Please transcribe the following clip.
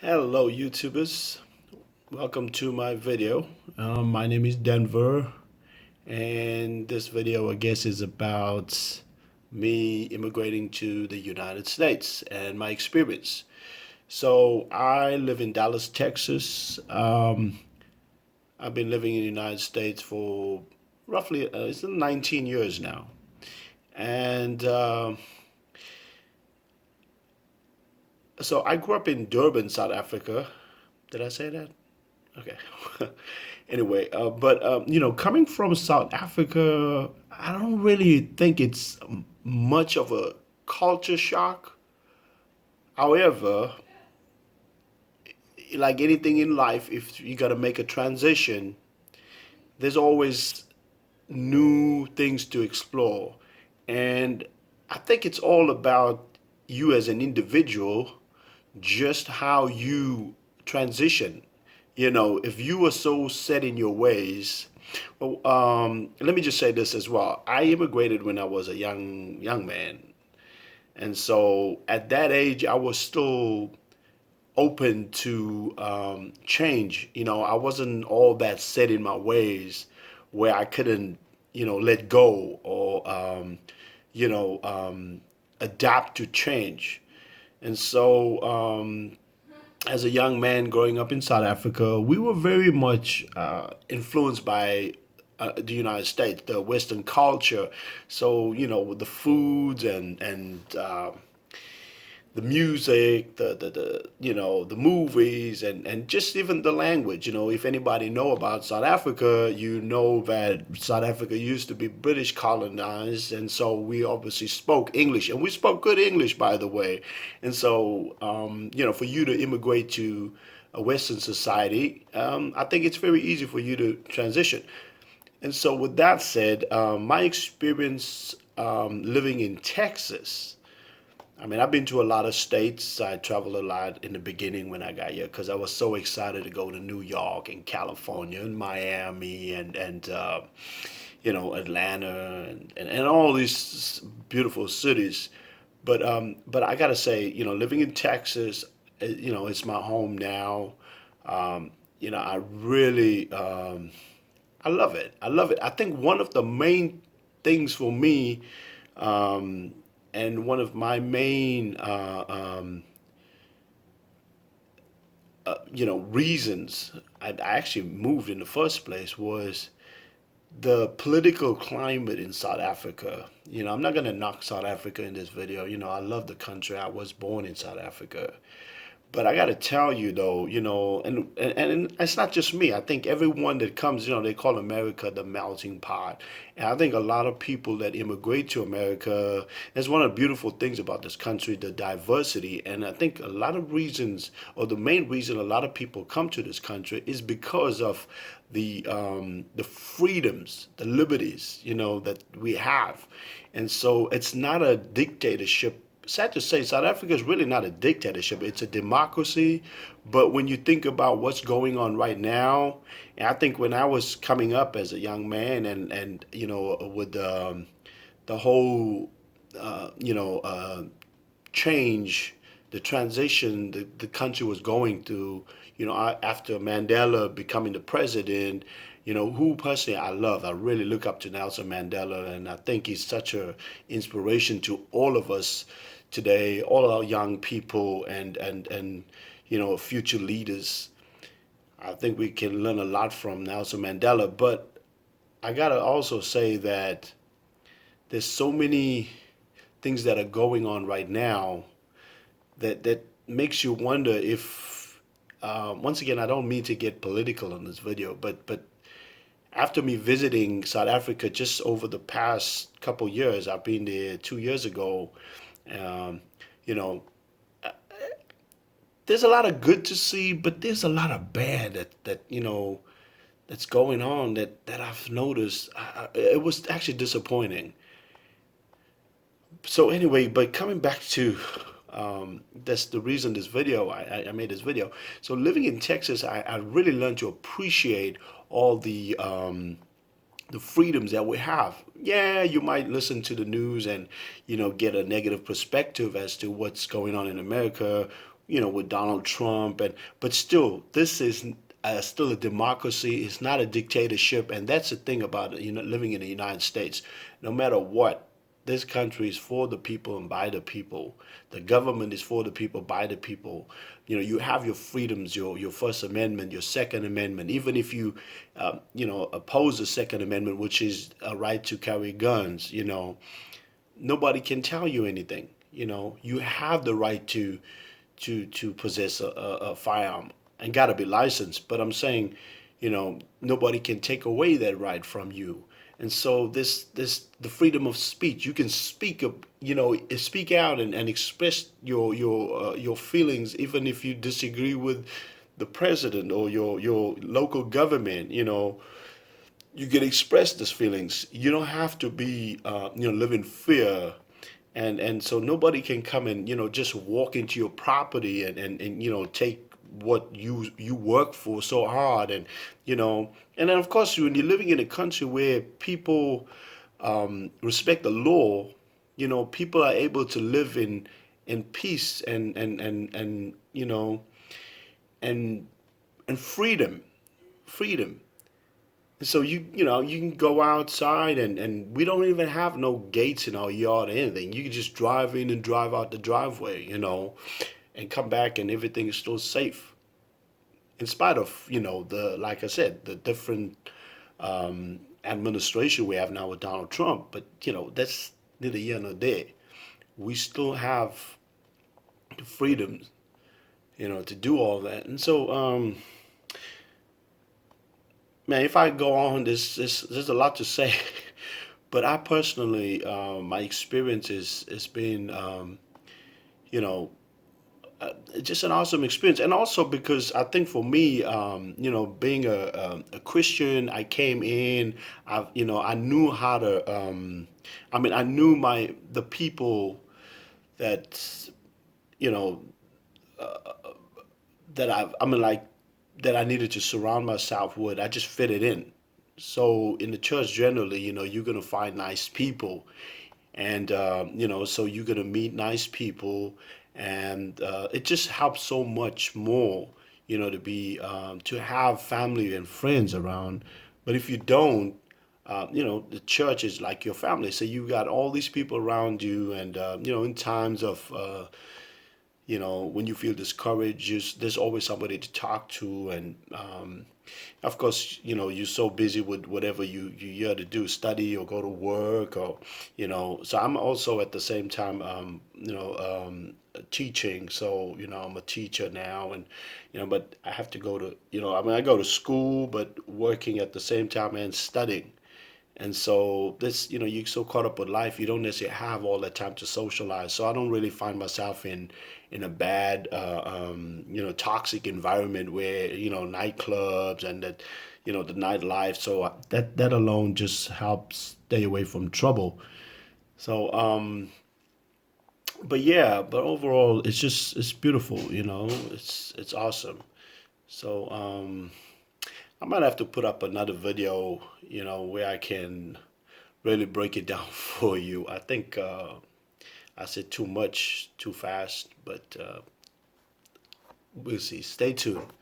Hello, YouTubers. Welcome to my video. My name is Denver, and this video, I guess, is about me immigrating to the United States and my experience. So, I live in Dallas, Texas. I've been living in the United States for roughly it's 19 years now, and so I grew up in Durban, South Africa. Did I say that? Okay. Anyway, but coming from South Africa, I don't really think it's much of a culture shock. However, like anything in life, if you got to make a transition, there's always new things to explore. And I think it's all about you as an individual, just how you transition. If you are so set in your ways, well, let me just say this as well. I immigrated when I was a young man, and so at that age, I was still open to change. I wasn't all that set in my ways where I couldn't, let go or, you know, um, adapt to change. And so, as a young man growing up in South Africa, we were very much influenced by the United States, the Western culture. So, with the foods and the music, the movies, and just even the language. If anybody know about South Africa, you know that South Africa used to be British colonized, and so we obviously spoke English, and we spoke good English, by the way. And so, for you to immigrate to a Western society, I think it's very easy for you to transition. And so, with that said, my experience living in Texas. I mean, I've been to a lot of states. I traveled a lot in the beginning when I got here because I was so excited to go to New York and California and Miami and Atlanta and all these beautiful cities. But I gotta say, living in Texas, it's my home now. I really I love it. I love it. I think one of the main things for me, um, and one of my main, reasons I actually moved in the first place was the political climate in South Africa. I'm not going to knock South Africa in this video. I love the country. I was born in South Africa. But I got to tell you though, and it's not just me. I think everyone that comes, they call America the melting pot. And I think a lot of people that immigrate to America, that's one of the beautiful things about this country, the diversity. And I think a lot of reasons, or the main reason a lot of people come to this country is because of the freedoms, the liberties, that we have. And so it's not a dictatorship. Sad to say, South Africa is really not a dictatorship. It's a democracy. But when you think about what's going on right now, and I think when I was coming up as a young man and with the whole change, the transition the country was going through, after Mandela becoming the president, who personally I love. I really look up to Nelson Mandela, and I think he's such a inspiration to all of us today, all our young people and future leaders. I think we can learn a lot from Nelson Mandela, but I gotta also say that there's so many things that are going on right now that makes you wonder if once again I don't mean to get political in this video, but after me visiting South Africa just over the past couple years, I've been there 2 years ago. Um, you know, there's a lot of good to see, but there's a lot of bad that that's going on that I've noticed. It was actually disappointing. So anyway, but coming back to that's the reason this video I made this video. So living in Texas, I really learned to appreciate all the freedoms that we have. Yeah, you might listen to the news and get a negative perspective as to what's going on in America with Donald Trump, and but still, this is still a democracy. It's not a dictatorship, and that's the thing about living in the United States. No matter what, this country is for the people and by the people. The government is for the people, by the people. You have your freedoms, your First Amendment, your Second Amendment. Even if you, oppose the Second Amendment, which is a right to carry guns, nobody can tell you anything. You have the right to possess a firearm and gotta be licensed. But I'm saying, nobody can take away that right from you. And so this the freedom of speech. You can speak out and express your feelings, even if you disagree with the president or your local government. You can express these feelings. You don't have to be live in fear, and so nobody can come and just walk into your property and take what you work for so hard. And then of course when you're living in a country where people respect the law, people are able to live in peace and and freedom. So you can go outside, and we don't even have no gates in our yard or anything. You can just drive in and drive out the driveway, and come back, and everything is still safe. In spite of, the like I said, the different administration we have now with Donald Trump. But that's neither here nor there. We still have the freedom, to do all that. And so man, if I go on, there's a lot to say. But I personally, my experience has been, you know, just an awesome experience. And also because I think for me, being a Christian, I came in, I knew how to, I knew the people that, you know, that like, that I needed to surround myself with. I just fit it in. So in the church generally, you're gonna find nice people, and so you're gonna meet nice people, and it just helps so much more, to have family and friends around. But if you don't, the church is like your family. So you got all these people around you, and in times of when you feel discouraged, there's always somebody to talk to. And of course, you're so busy with whatever you have to do, study or go to work, or so I'm also at the same time teaching. So I'm a teacher now, and but I have to go to I go to school, but working at the same time and studying. And so this, you're so caught up with life, you don't necessarily have all that time to socialize. So I don't really find myself in a bad, toxic environment where nightclubs and that, the nightlife. So that alone just helps stay away from trouble. So, but yeah, but overall, it's beautiful. It's awesome. So, I might have to put up another video, where I can really break it down for you. I think I said too much too fast, but we'll see. Stay tuned.